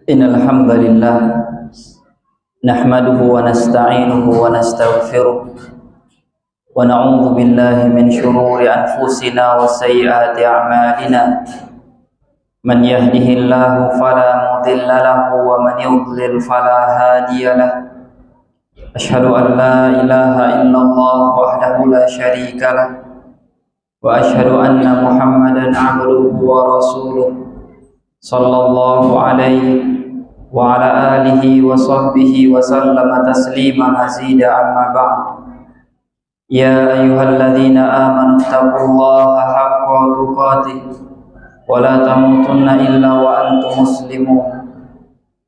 Innal hamdalillah nahmaduhu wa nasta'inuhu wa nastaghfiruh wa na'udzu billahi min shururi anfusina wa sayyiati a'malina. Man yahdihillahu fala mudilla lahu wa man yudlil fala hadiya lahu. Asyhadu an la ilaha illallah wahdahu la syarika lah wa asyhadu anna Muhammadan 'abduhu wa rasuluh sallallahu alaihi wa ala alihi wa sahbihi wa sallama taslima mazida amma ba'd. Ya ayyuhalladzina amanu taqullaha haqqa tuqatih wa la tamutunna illa wa antum muslimun.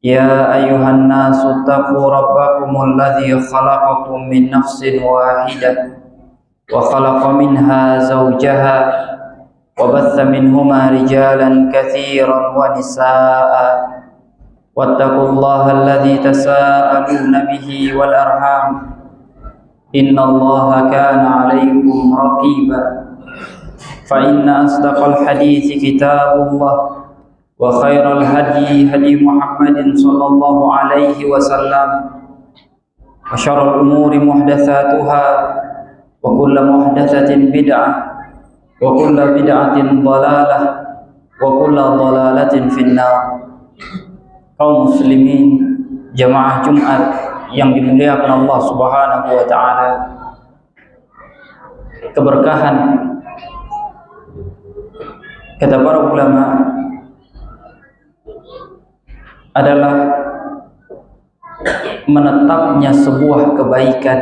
Ya ayyuhan nasu taqu rabbakumul ladzi khalaqakum min nafsin wahidah wa khalaqa minha zawjaha wa batha minhuma rijalan katsiran wa nisaa'a. Wattaqullaha alladzi tasaaluna bihi wal arham. Innallaha kana 'alaykum raqiba. Fa inna asdaqal hadithi kitabullah wa khairal hadi hadi Muhammadin sallallahu alaihi wasallam. Wa syarrul umuri muhdatsatuha wa kullu muhdatsatin bid'ah wa kullu bid'atin dhalalah wa kullu dhalalatin finnar. Kaum muslimin jamaah Jumat yang dimuliakan Allah Subhanahu wa taala, keberkahan kata para ulama adalah menetapnya sebuah kebaikan,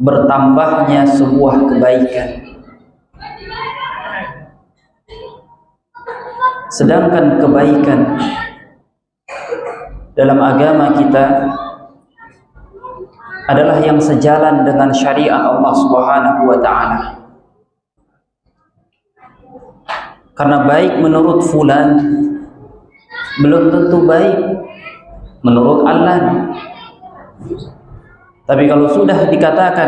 bertambahnya sebuah kebaikan. Sedangkan kebaikan dalam agama kita adalah yang sejalan dengan syariat Allah Subhanahu wa taala. Karena baik menurut fulan belum tentu baik menurut Allah. Tapi kalau sudah dikatakan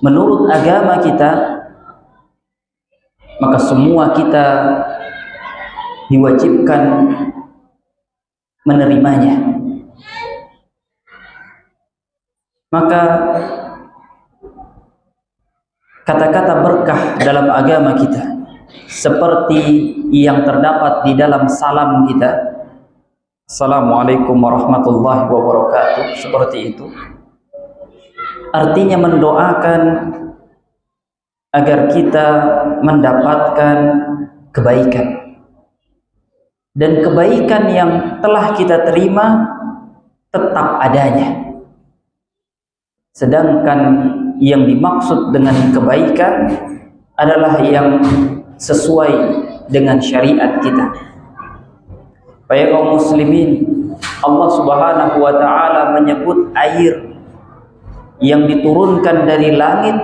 menurut agama kita, maka semua kita diwajibkan menerimanya. Maka kata-kata berkah dalam agama kita seperti yang terdapat di dalam salam kita, Assalamualaikum warahmatullahi wabarakatuh, seperti itu, artinya mendoakan agar kita mendapatkan kebaikan. Dan kebaikan yang telah kita terima tetap adanya. Sedangkan yang dimaksud dengan kebaikan adalah yang sesuai dengan syariat kita. Baik kaum muslimin, Allah Subhanahu wa taala menyebut air yang diturunkan dari langit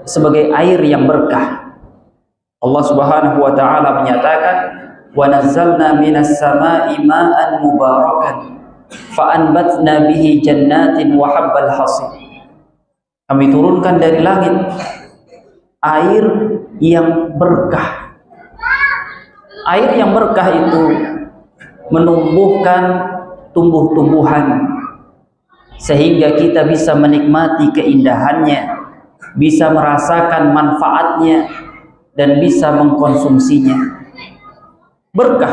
sebagai air yang berkah. Allah Subhanahu wa taala menyatakan, wa nazzalna minas sama'i ma'an mubarakan fa anbatna bihi jannatin wa habbal hasid. Kami turunkan dari langit air yang berkah. Air yang berkah itu menumbuhkan tumbuh-tumbuhan sehingga kita bisa menikmati keindahannya, bisa merasakan manfaatnya dan bisa mengkonsumsinya. Berkah,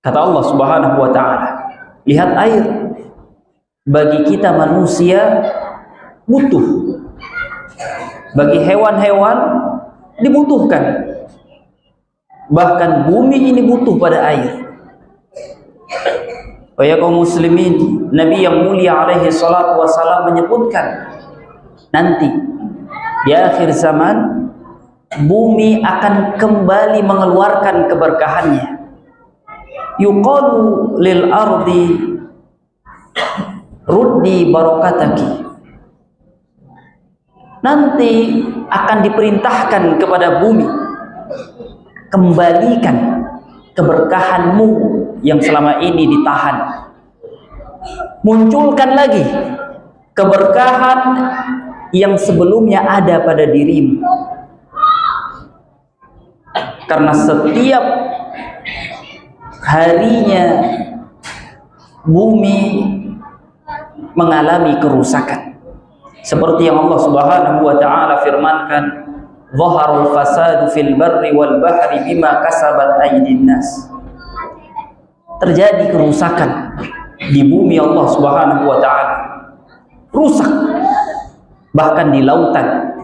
kata Allah Subhanahu wa ta'ala. Lihat air, bagi kita manusia butuh, bagi hewan-hewan dibutuhkan, bahkan bumi ini butuh pada air. Ya kaum muslimin, Nabi yang mulia alaihi salatu wassalam menyebutkan, nanti di akhir zaman bumi akan kembali mengeluarkan keberkahannya. Yuqalu lil ardi ruddi barakataki. Nanti akan diperintahkan kepada bumi, kembalikan keberkahanmu yang selama ini ditahan. Munculkan lagi keberkahan yang sebelumnya ada pada dirimu. Karena setiap harinya bumi mengalami kerusakan. Seperti yang Allah Subhanahu wa taala firmankan, "Dhaharul fasadu fil barri wal bahri bima kasabat aydin nas." Terjadi kerusakan di bumi Allah Subhanahu wa taala. Rusak bahkan di lautan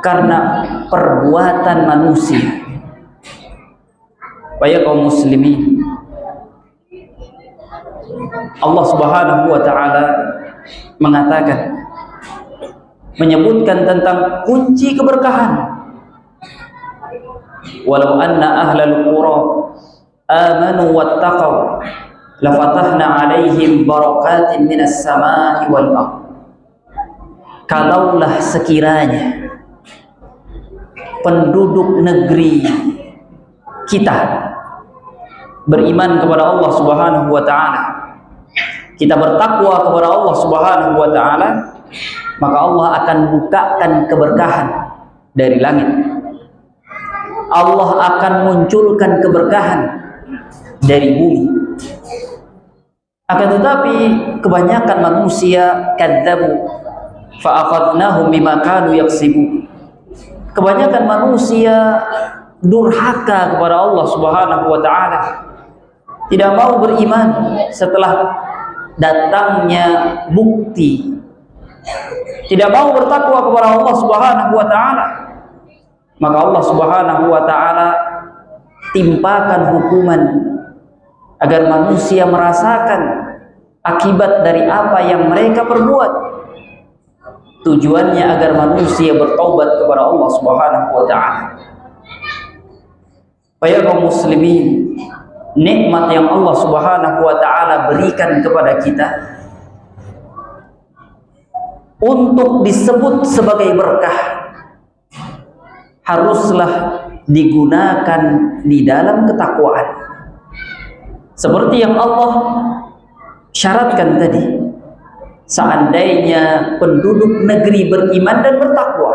karena perbuatan manusia. Baik kaum muslimin, Allah Subhanahu wa taala mengatakan, menyebutkan tentang kunci keberkahan. Walau anna ahlal qura amanu wattaqau lafatahna alaihim barakatin minas samai wal ardh. Kalaulah sekiranya penduduk negeri kita beriman kepada Allah Subhanahu wa taala, kita bertakwa kepada Allah Subhanahu wa taala, maka Allah akan bukakan keberkahan dari langit. Allah akan munculkan keberkahan dari bumi. Akan tetapi kebanyakan manusia kadzabu fa akhadnahum bima kanu yaksibun. Kebanyakan manusia durhaka kepada Allah Subhanahu wa taala, tidak mau beriman setelah datangnya bukti, tidak mau bertakwa kepada Allah Subhanahu wa taala, maka Allah Subhanahu wa taala timpakan hukuman agar manusia merasakan akibat dari apa yang mereka perbuat. Tujuannya agar manusia bertaubat kepada Allah Subhanahu wa taala. Baik kaum muslimin, nikmat yang Allah Subhanahu wa taala berikan kepada kita untuk disebut sebagai berkah haruslah digunakan di dalam ketakwaan. Seperti yang Allah syaratkan tadi, seandainya penduduk negeri beriman dan bertakwa,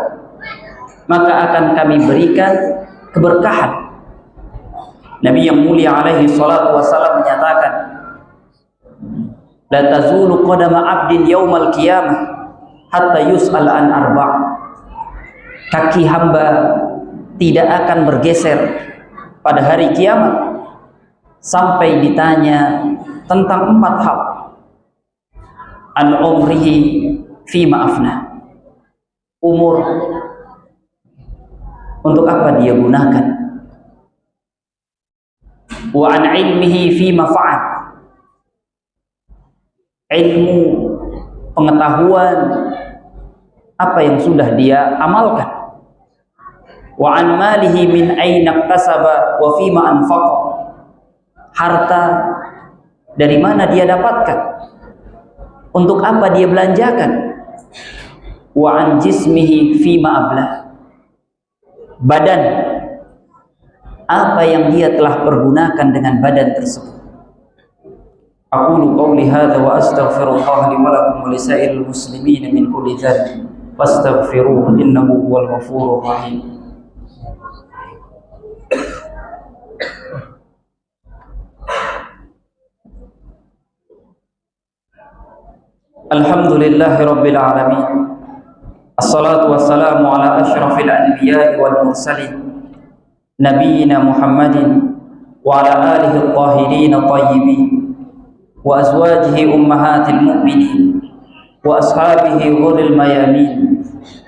maka akan kami berikan keberkahan. Nabi yang mulia alaihi salatu wassalam menyatakan, la tazulu qadama 'abdin yaumal qiyamah hatta yus'al an arba'. Kaki hamba tidak akan bergeser pada hari kiamat sampai ditanya tentang 4 hal. An umrihi fima afna. Umur untuk apa dia gunakan? Wa an ilmihi fima fa'al. Ilmu, pengetahuan apa yang sudah dia amalkan. Wa an malihi min aina iktasaba wa fima anfaqa. Harta dari mana dia dapatkan, untuk apa dia belanjakan. Wa an jismihi fima abla. Badan, apa yang dia telah pergunakan dengan badan tersebut. Aqulu qawli hadza wa astaghfirullah li wa lakum wa lisairil muslimin min kulli dhanbin fastaghfiruhu innahu huwal ghafurur rahim. Alhamdulillahi rabbil alamin. Assalatu wassalamu ala asyrafil anbiya'i wal mursalin Nabiyyina Muhammadin wa ala alihi at-tahirin at-tayyibin wa azwajihi ummahatil mu'minin wa ashabihi ghurril mayamin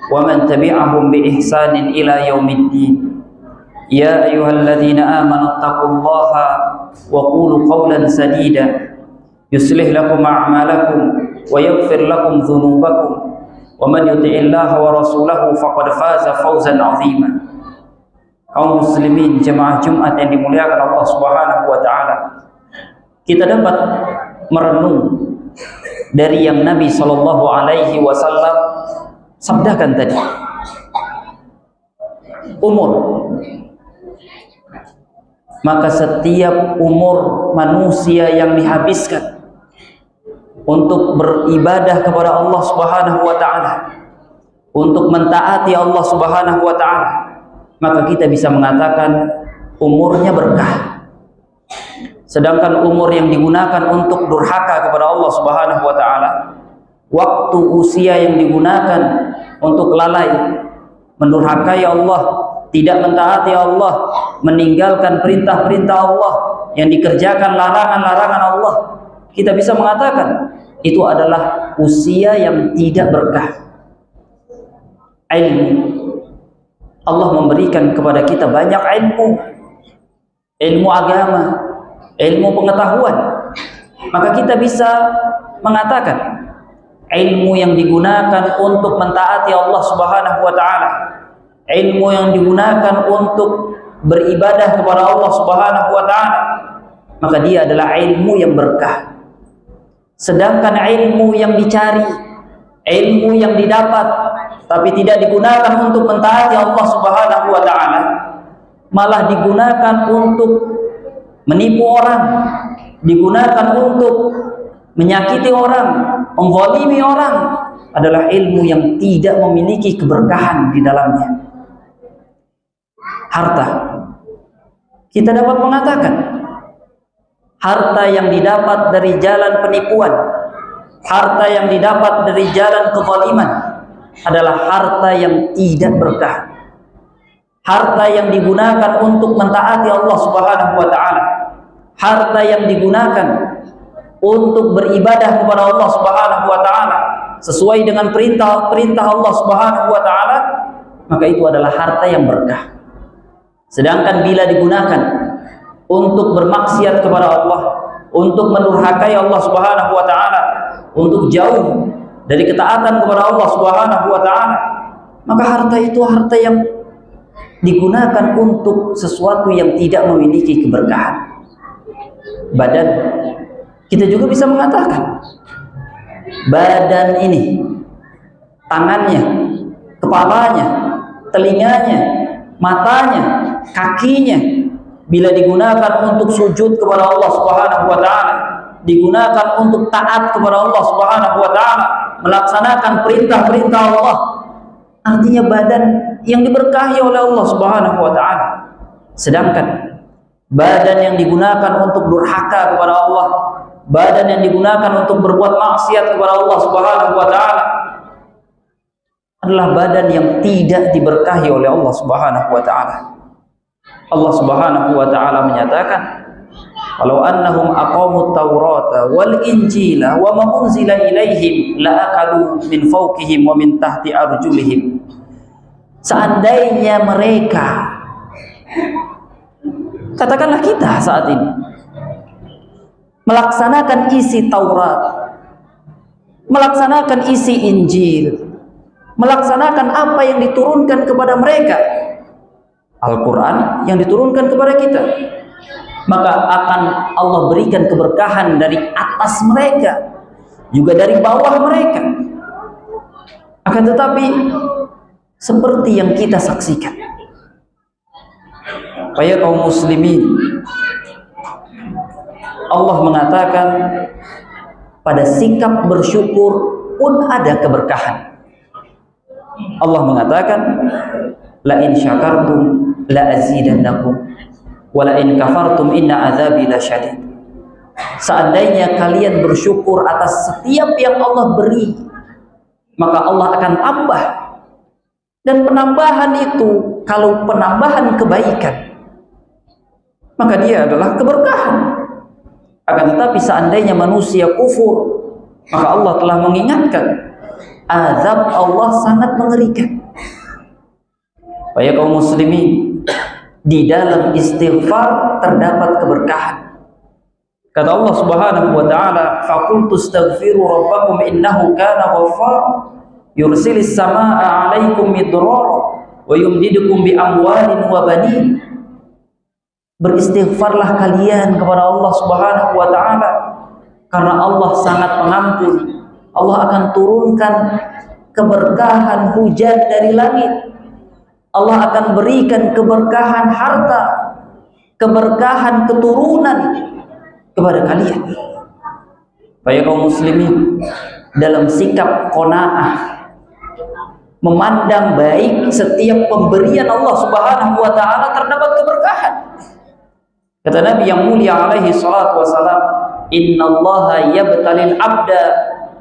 wa man tabi'ahum bi ihsanin ila yaumiddin. Ya ayyuhalladzina amanu taqullaha wa qulu qawlan sadida yuslih lakum a'malakum wa yaghfir lakum dhunubakum wa man yuti'illaha wa rasulahu faqad faza fawzan 'azima. Kaum muslimin jemaah Jumat yang dimuliakan Allah Subhanahu wa taala, kita dapat merenung dari yang Nabi sallallahu alaihi wasallam sabdakan tadi. Umur, maka setiap umur manusia yang dihabiskan untuk beribadah kepada Allah Subhanahu wa taala, untuk mentaati Allah Subhanahu wa taala, maka kita bisa mengatakan umurnya berkah. Sedangkan umur yang digunakan untuk durhaka kepada Allah Subhanahu wa taala, waktu usia yang digunakan untuk lalai, mendurhakai Allah, tidak mentaati Allah, meninggalkan perintah-perintah Allah, yang dikerjakan larangan-larangan Allah, kita bisa mengatakan itu adalah usia yang tidak berkah. Ilmu, Allah memberikan kepada kita banyak ilmu, ilmu agama, ilmu pengetahuan, maka kita bisa mengatakan ilmu yang digunakan untuk mentaati Allah Subhanahu wa taala, ilmu yang digunakan untuk beribadah kepada Allah Subhanahu wa taala, maka dia adalah ilmu yang berkah. Sedangkan ilmu yang dicari, ilmu yang didapat tapi tidak digunakan untuk mentaati Allah Subhanahu wa taala, malah digunakan untuk menipu orang, digunakan untuk menyakiti orang, menzalimi orang, adalah ilmu yang tidak memiliki keberkahan di dalamnya. Harta, kita dapat mengatakan harta yang didapat dari jalan penipuan, harta yang didapat dari jalan kezaliman adalah harta yang tidak berkah. Harta yang digunakan untuk mentaati Allah Subhanahu wa taala, harta yang digunakan untuk beribadah kepada Allah Subhanahu wa taala sesuai dengan perintah Allah Subhanahu wa taala, maka itu adalah harta yang berkah. Sedangkan bila digunakan untuk bermaksiat kepada Allah, untuk mendurhakai Allah Subhanahu wa taala, untuk jauh dari ketaatan kepada Allah Subhanahu wa taala, maka harta itu harta yang digunakan untuk sesuatu yang tidak memiliki keberkahan. Badan, kita juga bisa mengatakan badan ini, tangannya, kepalanya, telinganya, matanya, kakinya, bila digunakan untuk sujud kepada Allah Subhanahu wa taala, digunakan untuk taat kepada Allah Subhanahu wa taala, melaksanakan perintah-perintah Allah, artinya badan yang diberkahi oleh Allah Subhanahu wa taala. Sedangkan badan yang digunakan untuk durhaka kepada Allah, badan yang digunakan untuk berbuat maksiat kepada Allah Subhanahu wa taala, adalah badan yang tidak diberkahi oleh Allah Subhanahu wa taala. Allah Subhanahu wa taala menyatakan, "Walau annahum aqamut Taurata wal Injila wa ma unzila ilaihim la akalu min fawqihim wa min tahti arjulihim." Seandainya mereka, katakanlah kita saat ini, melaksanakan isi Taurat, melaksanakan isi Injil, melaksanakan apa yang diturunkan kepada mereka, Al-Quran yang diturunkan kepada kita, maka akan Allah berikan keberkahan dari atas mereka, juga dari bawah mereka. Akan tetapi seperti yang kita saksikan, ya kaum muslimin, Allah mengatakan pada sikap bersyukur pun ada keberkahan. Allah mengatakan, la in syakartum la azidannakum wa la in kafartum inna azabi lasyadid. Seandainya kalian bersyukur atas setiap yang Allah beri, maka Allah akan tambah. Dan penambahan itu, kalau penambahan kebaikan, maka dia adalah keberkahan. Akan tetapi seandainya manusia kufur, maka Allah telah mengingatkan, azab Allah sangat mengerikan. Ya kaum muslimin, di dalam istighfar terdapat keberkahan. Kata Allah Subhanahu wa taala, "Faqultu astaghfiru rabbakum innahu kana ghaffar, yursilis samaa'a 'alaikum midrara wa yumdidukum bi amwalin wa banin." Beristighfarlah kalian kepada Allah Subhanahu wa taala, karena Allah sangat pengampun. Allah akan turunkan keberkahan hujan dari langit. Allah akan berikan keberkahan harta, keberkahan keturunan kepada kalian. Supaya kaum muslimin dalam sikap qanaah, memandang baik setiap pemberian Allah Subhanahu wa taala terdapat keberkahan. Kata Nabi yang mulia alaihi salatu wasalam, "Innallaha yabtalil 'abda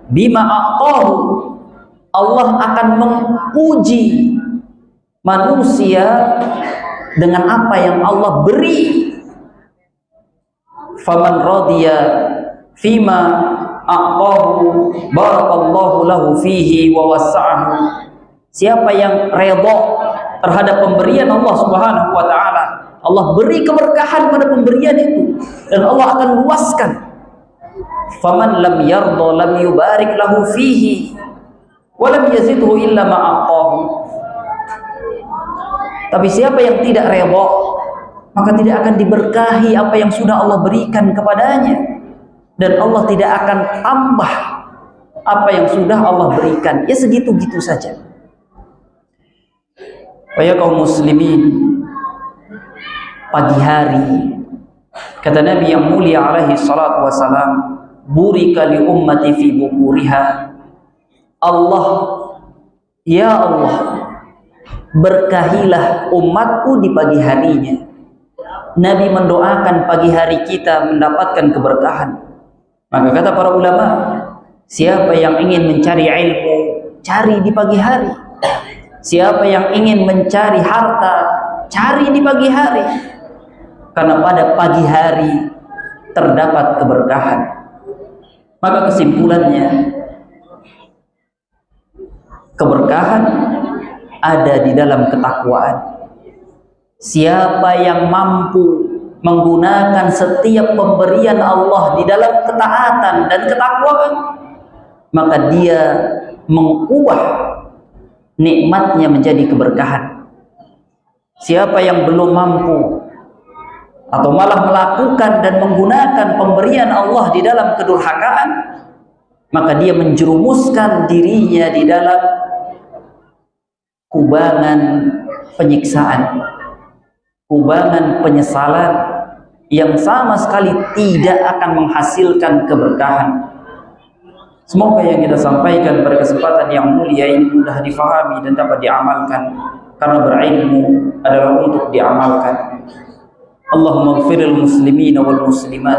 bima a'tahu." Allah akan menguji manusia dengan apa yang Allah beri. Faman radiya fima a'tahu barakallahu lahu fihi wa wassa'ahu. Siapa yang redha terhadap pemberian Allah Subhanahu wa taala, Allah beri keberkahan pada pemberian itu dan Allah akan luaskan. Faman lam yarda lam yubarik lahu fihi wa lam yazidhu illa ma a'tahu. Tapi siapa yang tidak redha, maka tidak akan diberkahi apa yang sudah Allah berikan kepadanya, dan Allah tidak akan tambah apa yang sudah Allah berikan. Ya segitu-gitu saja. Ya kaum muslimin, pagi hari kata Nabi yang mulia alaihi salatu wasalam, burika li ummati fi bukuriha. Allah, ya Allah, berkahilah umatku di pagi harinya. Nabi mendoakan pagi hari kita mendapatkan keberkahan. Maka kata para ulama, siapa yang ingin mencari ilmu, cari di pagi hari. Siapa yang ingin mencari harta, cari di pagi hari. Karena pada pagi hari terdapat keberkahan. Maka kesimpulannya, keberkahan ada di dalam ketakwaan. Siapa yang mampu menggunakan setiap pemberian Allah di dalam ketaatan dan ketakwaan, maka dia mengubah nikmatnya menjadi keberkahan. Siapa yang belum mampu atau malah melakukan dan menggunakan pemberian Allah di dalam kedurhakaan, maka dia menjerumuskan dirinya di dalam kubangan penyiksaan, kubangan penyesalan yang sama sekali tidak akan menghasilkan keberkahan. Semoga yang kita sampaikan pada kesempatan yang mulia ini mudah difahami dan dapat diamalkan, karena berilmu adalah untuk diamalkan. Allahumma ighfiril muslimina wal muslimat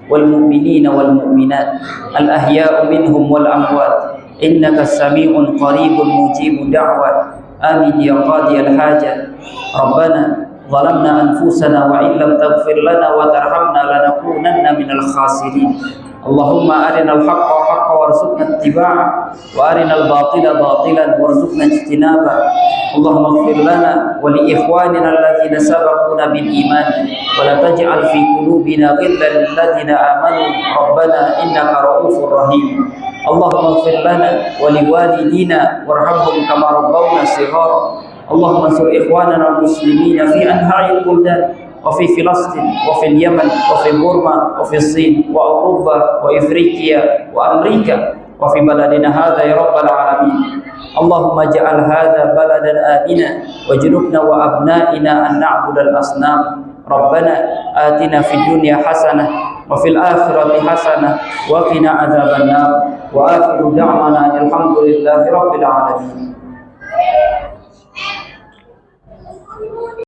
wal mu'minina wal mu'minat al ahya'u minhum wal amwat innaka sami'un qaribun mujibud da'wat. Amin ya qadiyal hajat. Rabbana ظلمنا أنفسنا وإن لم تغفر لنا وترحمنا لنكونن من الخاسرين. اللهم أرنا الحق حقا وارزقنا اتباعه وأرنا الباطل باطلا وارزقنا اجتنابه. اللهم اغفر لنا ولإخواننا الذين سبقونا بالإيمان ولا تجعل في قلوبنا غلا للذين آمنوا ربنا إنك رؤوف رحيم. اللهم اغفر لنا ولوالدينا وارحمهم كما ربونا صغارا. اللهم انصر إخواننا المسلمين في أنحاء البلدان وفي فلسطين وفي اليمن وفي بورما وفي الصين وأوروبا وإفريقيا وأمريكا وفي بلدنا هذا يا رب العالمين. اللهم اجعل هذا بلدا آمنا واجنبنا وأبنائنا أن نعبد الأصنام. ربنا آتنا في الدنيا حسنة وفي الآخرة حسنة وقنا عذاب النار. وآخر دعوانا الحمد لله رب العالمين.